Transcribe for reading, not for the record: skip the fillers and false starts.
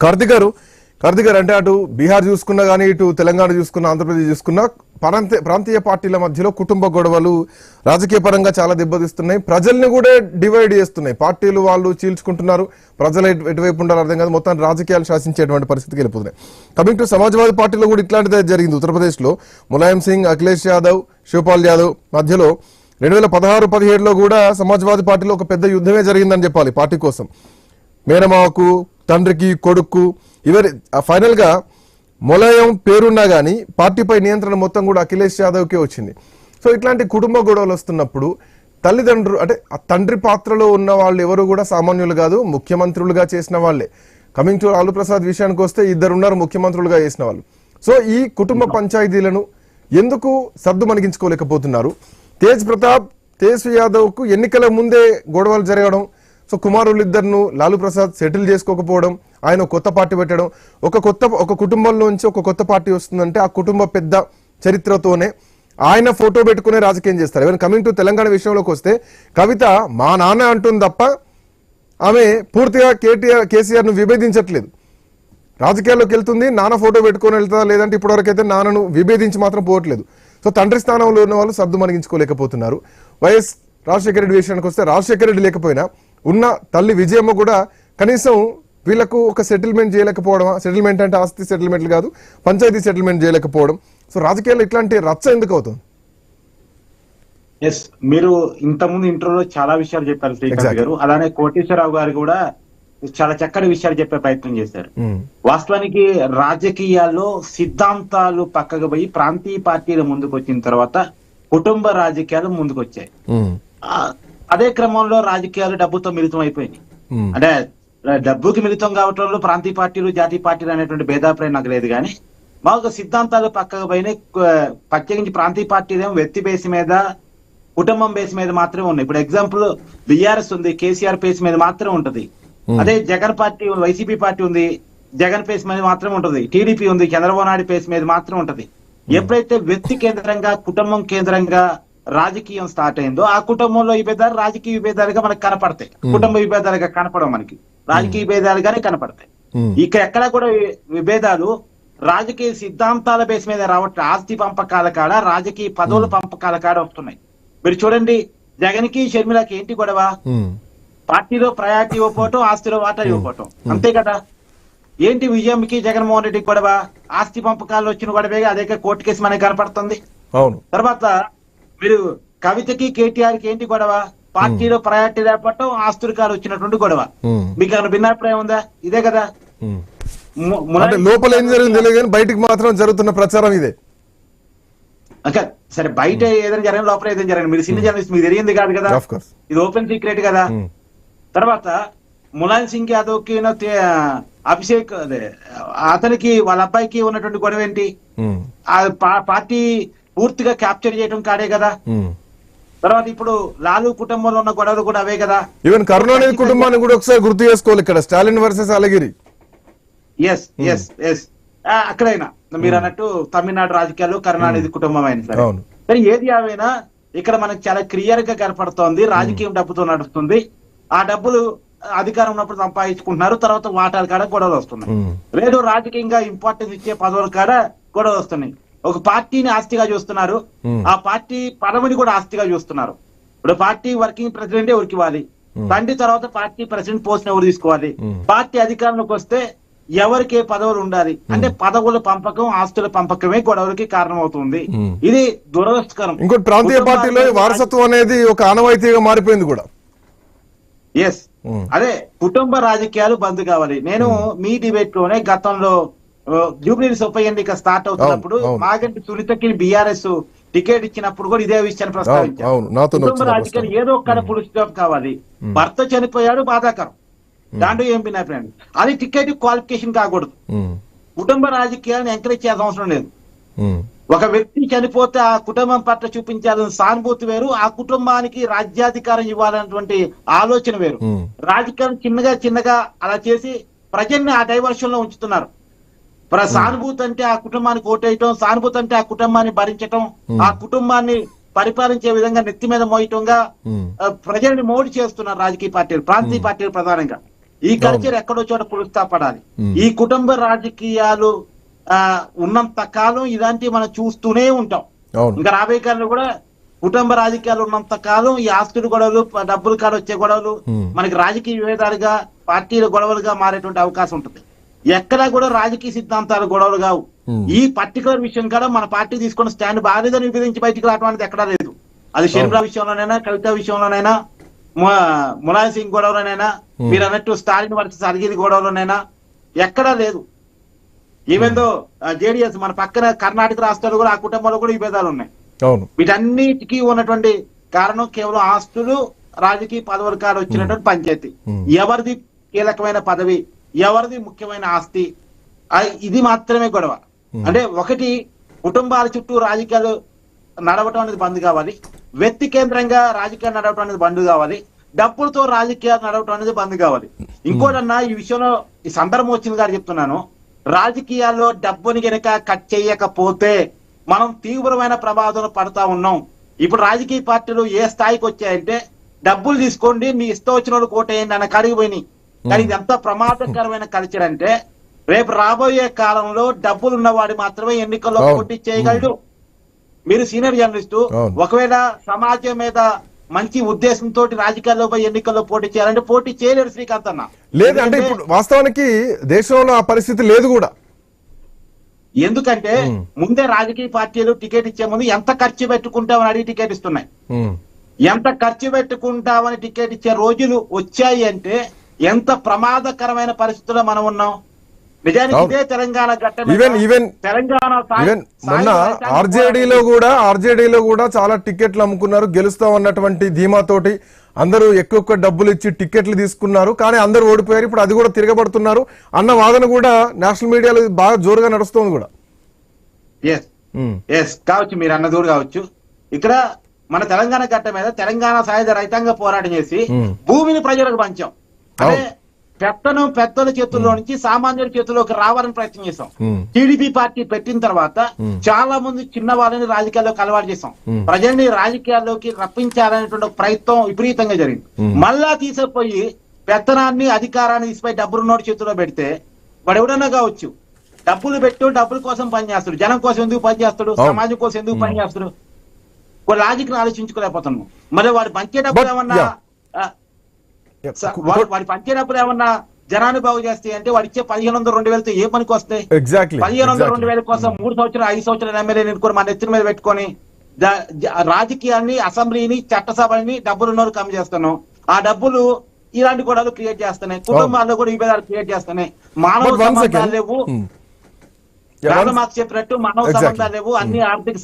కార్తిక్ గారు అంటే అటు బీహార్ చూసుకున్నా కానీ ఇటు తెలంగాణ చూసుకున్నా ఆంధ్రప్రదేశ్ చూసుకున్నా ప్రాంతీయ పార్టీల మధ్యలో కుటుంబ గొడవలు రాజకీయ పరంగా చాలా దెబ్బతీస్తున్నాయి. ప్రజల్ని కూడా డివైడ్ చేస్తున్నాయి. పార్టీలు వాళ్ళు చీల్చుకుంటున్నారు. ప్రజలు ఎటువైపు ఉండాలో అర్థం కాదు. మొత్తం రాజకీయాలు శాసించేటువంటి పరిస్థితికి వెళ్ళిపోతున్నాయి. కమింగ్ టు సమాజ్వాదీ పార్టీలో కూడా ఇట్లాంటిదే జరిగింది. ఉత్తరప్రదేశ్ లో ములాయం సింగ్, అఖిలేష్ యాదవ్, శివపాల్ యాదవ్ మధ్యలో 2016-17లో కూడా సమాజ్వాదీ పార్టీలో ఒక పెద్ద యుద్ధమే జరిగిందని చెప్పాలి. పార్టీ కోసం మేనమావకు, తండ్రికి, కొడుకు ఇవరి ఫైనల్ గా ములాయం పేరున్నా గానీ పార్టీపై నియంత్రణ మొత్తం కూడా అఖిలేష్ యాదవ్కే వచ్చింది. సో ఇట్లాంటి కుటుంబ గొడవలు వస్తున్నప్పుడు తల్లిదండ్రులు అంటే ఆ తండ్రి పాత్రలో ఉన్న వాళ్ళు ఎవరు కూడా సామాన్యులు కాదు, ముఖ్యమంత్రులుగా చేసిన వాళ్ళే. కమింగ్ టు లాలూ ప్రసాద్ విషయానికి వస్తే ఇద్దరున్నారు ముఖ్యమంత్రులుగా చేసిన వాళ్ళు. సో ఈ కుటుంబ పంచాయతీలను ఎందుకు సర్దు మణిగించుకోలేకపోతున్నారు? తేజ్ ప్రతాప్, తేజస్వి యాదవ్ కు ఎన్నికల ముందే గొడవలు జరగడం, సో కుమారులిద్దరును లాలూ ప్రసాద్ సెటిల్ చేసుకోకపోవడం, ఆయన కొత్త పార్టీ పెట్టడం, ఒక కుటుంబంలోంచి ఒక కొత్త పార్టీ వస్తుందంటే ఆ కుటుంబ పెద్ద చరిత్రతోనే ఆయన ఫోటో పెట్టుకునే రాజకీయం చేస్తారు. ఈవెన్ కమింగ్ టు తెలంగాణ విషయంలోకి వస్తే కవిత మా నాన్న అంటుంది తప్ప ఆమె పూర్తిగా కేసీఆర్ ను విభేదించట్లేదు. రాజకీయాల్లోకి వెళ్తుంది, నాన్న ఫోటో పెట్టుకొని వెళ్తా, లేదంటే ఇప్పటివరకు అయితే నాన్నను విభేదించి మాత్రం పోవట్లేదు. సో తండ్రి స్థానంలో ఉన్న వాళ్ళు సర్దు మణిగించుకోలేకపోతున్నారు. వైఎస్ రాజశేఖర రెడ్డి విషయానికి వస్తే రాజశేఖర రెడ్డి లేకపోయినా ఉన్న తల్లి విజయమ్మ కూడా కనీసం వీళ్లకు ఒక సెటిల్మెంట్ చేయలేకపోవడం, సెటిల్మెంట్ అంటే ఆస్తి సెటిల్మెంట్లు కాదు, పంచాయతీ సెటిల్మెంట్ చేయలేకపోవడం. సో రాజకీయాల్లో ఇట్లాంటి రచ్చ ఎందుకు అవుతుంది? మీరు ఇంతకుముందు ఇంట్రోలో చాలా విషయాలు చెప్పారు శ్రీకాంత్ గారు. అలానే కోటేశ్వరరావు గారు కూడా చాలా చక్కటి విషయాలు చెప్పే ప్రయత్నం చేశారు. వాస్తవానికి రాజకీయాల్లో సిద్ధాంతాలు పక్కకు పోయి ప్రాంతీయ పార్టీలు ముందుకు వచ్చిన తర్వాత కుటుంబ రాజకీయాలు ముందుకు వచ్చాయి. అదే క్రమంలో రాజకీయాలు డబ్బుతో మిళితం అయిపోయినాయి. అంటే డబ్బుకి మిళితం కావటంలో ప్రాంతీయ పార్టీలు, జాతీయ పార్టీలు అనేటువంటి భేదాభిప్రాయం నాకు లేదు. కానీ మాకు సిద్ధాంతాలు పక్కకు పోయినాయి. ప్రత్యేకించి ప్రాంతీయ పార్టీలు ఏమో వ్యక్తి బేస్ మీద, కుటుంబం బేస్ మీద మాత్రమే ఉన్నాయి. ఇప్పుడు ఎగ్జాంపుల్ బీఆర్ఎస్ ఉంది, కేసీఆర్ బేస్ మీద మాత్రమే ఉంటది. అదే జగన్ పార్టీ, వైసీపీ పార్టీ ఉంది, జగన్ పేస్ మీద మాత్రమే ఉంటది. టీడీపీ ఉంది, చంద్రబాబు నాయుడు పేస్ మీద మాత్రం ఉంటది. ఎప్పుడైతే వ్యక్తి కేంద్రంగా, కుటుంబం కేంద్రంగా రాజకీయం స్టార్ట్ అయిందో ఆ కుటుంబంలో విభేదాలు రాజకీయ విభేదాలుగా మనకు కనపడతాయి. కుటుంబ విభేదాలుగా కనపడవు, మనకి రాజకీయ విభేదాలుగానే కనపడతాయి. ఇక ఎక్కడ కూడా విభేదాలు రాజకీయ సిద్ధాంతాల బేస్ మీద రావట్లేదు. ఆస్తి పంపకాల కాడ, రాజకీయ పదవుల పంపకాల కాడ వస్తున్నాయి. మీరు చూడండి, జగన్ కి షర్మిలకి ఏంటి గొడవ? పార్టీలో ప్రయారిటీ ఇవ్వకపోవటం, ఆస్తిలో వాటా ఇవ్వకపోవటం, అంతే కదా. ఏంటి విజయంకి జగన్మోహన్ రెడ్డికి గొడవ? ఆస్తి పంపకాల్లో వచ్చిన గొడవే. అదే కోర్టు కేసు మనకి కనపడుతుంది. తర్వాత మీరు కవితకి, కేటీఆర్ కి ఏంటి గొడవ? పార్టీలో ప్రయారిటీ లేకపోవటం, ఆస్తుల కాలు వచ్చినటువంటి గొడవ. మీకు ఏమైనా భిన్నాభిప్రాయం ఉందా? ఇదే కదా. లోపల ఏం జరిగింది తెలియదు కానీ బయటికి మాత్రం జరుగుతున్న ప్రచారం ఇదే. సరే, బయట ఏదైనా జరిగిన లోపల ఏదైనా జరిగింది, మీరు సినీ జర్నలిస్ట్, మీకు తెలియంది కాదు కదా, ఇది ఓపెన్ సీక్రెట్ కదా. తర్వాత ములాయం సింగ్ యాదవ్ కి అభిషేక్, అదే అతనికి వాళ్ళ అబ్బాయికి ఉన్నటువంటి గొడవ ఏంటి? పార్టీ పూర్తిగా క్యాప్చర్ చేయడం కాడే కదా. తర్వాత ఇప్పుడు లాలూ కుటుంబంలో ఉన్న గొడవలు కూడా అవే కదా. ఈవెన్ కరుణానిధి కుటుంబాన్ని కూడా ఒకసారి గుర్తు చేసుకోవాలి ఇక్కడ, స్టాలిన్ వర్సెస్ అలగిరి. అక్కడైనా మీరు అన్నట్టు తమిళనాడు రాజకీయాల్లో కరుణానిధి కుటుంబం అయిన సరే. కానీ ఏది ఏమైనా ఇక్కడ మనకు చాలా క్లియర్ గా కనపడుతోంది, రాజకీయం డబ్బుతో నడుస్తుంది. ఆ డబ్బులు అధికారం ఉన్నప్పుడు సంపాదించుకుంటున్నారు, తర్వాత వాటాల కాడ గొడవలు వస్తున్నాయి. లేదు, రాజకీయంగా ఇంపార్టెన్స్ ఇచ్చే పదవుల కాడ గొడవలు వస్తున్నాయి. ఒక పార్టీని ఆస్తిగా చూస్తున్నారు, ఆ పార్టీ పదవిని కూడా ఆస్తిగా చూస్తున్నారు. ఇప్పుడు పార్టీ వర్కింగ్ ప్రెసిడెంట్ ఎవరికి ఇవ్వాలి? తండ్రి తర్వాత పార్టీ ప్రెసిడెంట్ పోస్ట్ ఎవరు తీసుకోవాలి? పార్టీ అధికారంలోకి వస్తే ఎవరికి పదవులు ఉండాలి అంటే పదవుల పంపకం, ఆస్తుల పంపకమే గొడవలకి కారణం అవుతుంది. ఇది దురదృష్టకరం. ఇంకోటి ప్రాంతీయ పార్టీలో వారసత్వం అనేది ఒక ఆనవాయితీగా మారిపోయింది కూడా. అదే కుటుంబ రాజకీయాలు బంద్ కావాలి. నేను మీ డిబేట్ లోనే గతంలో జూబ్లీహిల్స్ ఉప ఎన్నిక స్టార్ట్ అవుతున్నప్పుడు మాగంటి సునీతకి బీఆర్ఎస్ టికెట్ ఇచ్చినప్పుడు కూడా ఇదే విషయాన్ని ప్రస్తావించారు. కుటుంబ రాజకీయాలు ఏదో ఒక్కడ ఫుల్ స్టాప్ కావాలి. భర్త చనిపోయాడు, బాధాకరం, దాంట్లో ఏం భిన్నాభిప్రాయం. అది టికెట్ క్వాలిఫికేషన్ కాకూడదు. కుటుంబ రాజకీయాలను ఎంకరేజ్ చేయాల్సిన అవసరం లేదు. ఒక వ్యక్తి చనిపోతే ఆ కుటుంబం పట్ల చూపించాల్సిన సానుభూతి వేరు, ఆ కుటుంబానికి రాజ్యాధికారం ఇవ్వాలన్నటువంటి ఆలోచన వేరు. రాజకీయం చిన్నగా చిన్నగా అలా చేసి ప్రజల్ని ఆ డైవర్షన్ లో ఉంచుతున్నారు. సానుభూతి అంటే ఆ కుటుంబానికి ఓటేయటం, సానుభూతి అంటే ఆ కుటుంబాన్ని భరించటం, ఆ కుటుంబాన్ని పరిపాలించే విధంగా నెత్తి మీద మోయటంగా ప్రజల్ని మోడి చేస్తున్నారు రాజకీయ పార్టీలు, ప్రాంతీయ పార్టీలు ప్రధానంగా. ఈ కల్చర్ ఎక్కడో చోట పులుస్తా పడాలి. ఈ కుటుంబ రాజకీయాలు ఉన్నంత కాలం ఇలాంటివి మనం చూస్తూనే ఉంటాం. ఇంకా రాబోయే కాలంలో కూడా కుటుంబ రాజకీయాలు ఉన్నంత కాలం ఈ ఆస్తుల గొడవలు, డబ్బుల కాడ వచ్చే గొడవలు మనకి రాజకీయ విభేదాలుగా, పార్టీల గొడవలుగా మారేటువంటి అవకాశం ఉంటుంది. ఎక్కడా కూడా రాజకీయ సిద్ధాంతాలు గొడవలు కావు. ఈ పర్టికులర్ విషయం కూడా మన పార్టీ తీసుకున్న స్టాండ్ బాధ్యతను విభజించి బయటికి రావడానికి ఎక్కడా లేదు. అది షర్మిలా విషయంలోనైనా, కవిత విషయంలోనైనా, ములాయం సింగ్ గొడవలోనైనా, మీరు అన్నట్టు స్టాలిన్ వర్సెస్ అర్గిల్ గొడవలోనైనా ఎక్కడా లేదు. ఈవెన్ దో జేడీఎస్ మన పక్కన కర్ణాటక రాష్ట్రాలు కూడా ఆ కుటుంబంలో కూడా విభేదాలు ఉన్నాయి. వీటన్నిటికీ ఉన్నటువంటి కారణం కేవలం ఆస్తులు, రాజకీయ పదవుల కాడ వచ్చినటువంటి పంచాయతీ. ఎవరిది కీలకమైన పదవి, ఎవరిది ముఖ్యమైన ఆస్తి, ఇది మాత్రమే గొడవ. అంటే ఒకటి, కుటుంబాల చుట్టూ రాజకీయాలు నడవటం అనేది బంద్ కావాలి, వ్యక్తి కేంద్రంగా రాజకీయాలు నడవటం అనేది బంద్ కావాలి, డబ్బులతో రాజకీయాలు నడవటం అనేది బంద్ కావాలి. ఇంకోటన్నా ఈ విషయంలో ఈ సందర్భం వచ్చింది గారు చెప్తున్నాను, రాజకీయాల్లో డబ్బుని గనక కట్ చేయకపోతే మనం తీవ్రమైన ప్రమాదంలో పడతా ఉన్నాం. ఇప్పుడు రాజకీయ పార్టీలు ఏ స్థాయికి వచ్చాయంటే డబ్బులు తీసుకోండి, మీ ఇష్టం వచ్చిన వాళ్ళు కోటేయండి అన్న కాడికి పోయినాయి. కానీ ఇది ఎంత ప్రమాదకరమైన కల్చర్ అంటే రేపు రాబోయే కాలంలో డబ్బులు ఉన్నవాడు మాత్రమే ఎన్నికల్లో పోటీ చేయగలడు. మీరు సీనియర్ జర్నలిస్టు, ఒకవేళ సమాజం మీద మంచి ఉద్దేశంతో రాజకీయాల్లో పోయి ఎన్నికల్లో పోటీ చేయాలంటే పోటీ చేయలేరు శ్రీకాంత్ అన్న. లేదు అంటే ఇప్పుడు వాస్తవానికి దేశంలో ఆ పరిస్థితి లేదు కూడా. ఎందుకంటే ముందే రాజకీయ పార్టీలు టికెట్ ఇచ్చే ముందు ఎంత ఖర్చు పెట్టుకుంటామని అడిగి టికెట్ ఇస్తున్నాయి. ఎంత ఖర్చు పెట్టుకుంటామని టికెట్ ఇచ్చే రోజులు వచ్చాయి అంటే ఎంత ప్రమాదకరమైన పరిస్థితుల్లో మనం ఉన్నాం. నిజానికి ఇదే తెలంగాణ ఘట్టం. తెలంగాణ మొన్న ఆర్జేడీలో కూడా చాలా టికెట్లు అమ్ముకున్నారు, గెలుస్తాం అన్నటువంటి ధీమాతోటి అందరూ ఎక్కువ డబ్బులు ఇచ్చి టికెట్లు తీసుకున్నారు. కానీ అందరూ ఓడిపోయారు. ఇప్పుడు అది కూడా తిరగబడుతున్నారు అన్న వాదన కూడా నేషనల్ మీడియాలో బాగా జోరుగా నడుస్తుంది కూడా. కావచ్చు, మీరు అన్నది కూడా కావచ్చు. ఇక్కడ మన తెలంగాణ గట్ట మీద తెలంగాణ సాయుధ రైతాంగ పోరాటం చేసి భూమిని ప్రజలకు పంచాం. అంటే పెద్దల చేతుల్లో నుంచి సామాన్యుల చేతుల్లోకి రావాలని ప్రయత్నం చేశాం. టీడీపీ పార్టీ పెట్టిన తర్వాత చాలా మంది చిన్న వాళ్ళని రాజకీయాల్లోకి అలవాటు చేశాం. ప్రజల్ని రాజకీయాల్లోకి రప్పించాలనేటువంటి ప్రయత్నం విపరీతంగా జరిగింది. మళ్ళా తీసుకుపోయి పెత్తనాన్ని, అధికారాన్ని తీసిపోయి డబ్బులున్నోడి చేతుల్లో పెడితే వాడు ఎవడన్నా కావచ్చు, డబ్బులు పెట్టు, డబ్బుల కోసం పనిచేస్తాడు, జనం కోసం ఎందుకు పనిచేస్తాడు, సమాజం కోసం ఎందుకు పనిచేస్తాడు, లాజిక్ ఆలోచించుకోలేకపోతున్నాము. మరి వాడు పంచేటప్పుడు ఏమన్నా వాడి పంచేటప్పుడు ఏమన్నా జనాన్ని బాగు చేస్తాయి అంటే వాడు ఇచ్చే 1500-2000తో ఏ పనికి వస్తాయి? 1500-2000 కోసం 3 సంవత్సరాలు 5 సంవత్సరాలు ఎమ్మెల్యే ఎన్నుకొని మన నెత్తిన మీద పెట్టుకొని రాజకీయాన్ని, అసెంబ్లీని, చట్టసభని డబ్బులున్నోరు కమ్మి చేస్తున్నాం. ఆ డబ్బులు ఇలాంటి గొడవలు క్రియేట్ చేస్తున్నాయి, కుటుంబాల్లో కూడా విభేదాలు క్రియేట్ చేస్తున్నాయి. మానవ సంబంధాలు లేవు, మాకు చెప్పినట్టు మానవ సంబంధాలు లేవు, అన్ని ఆర్థిక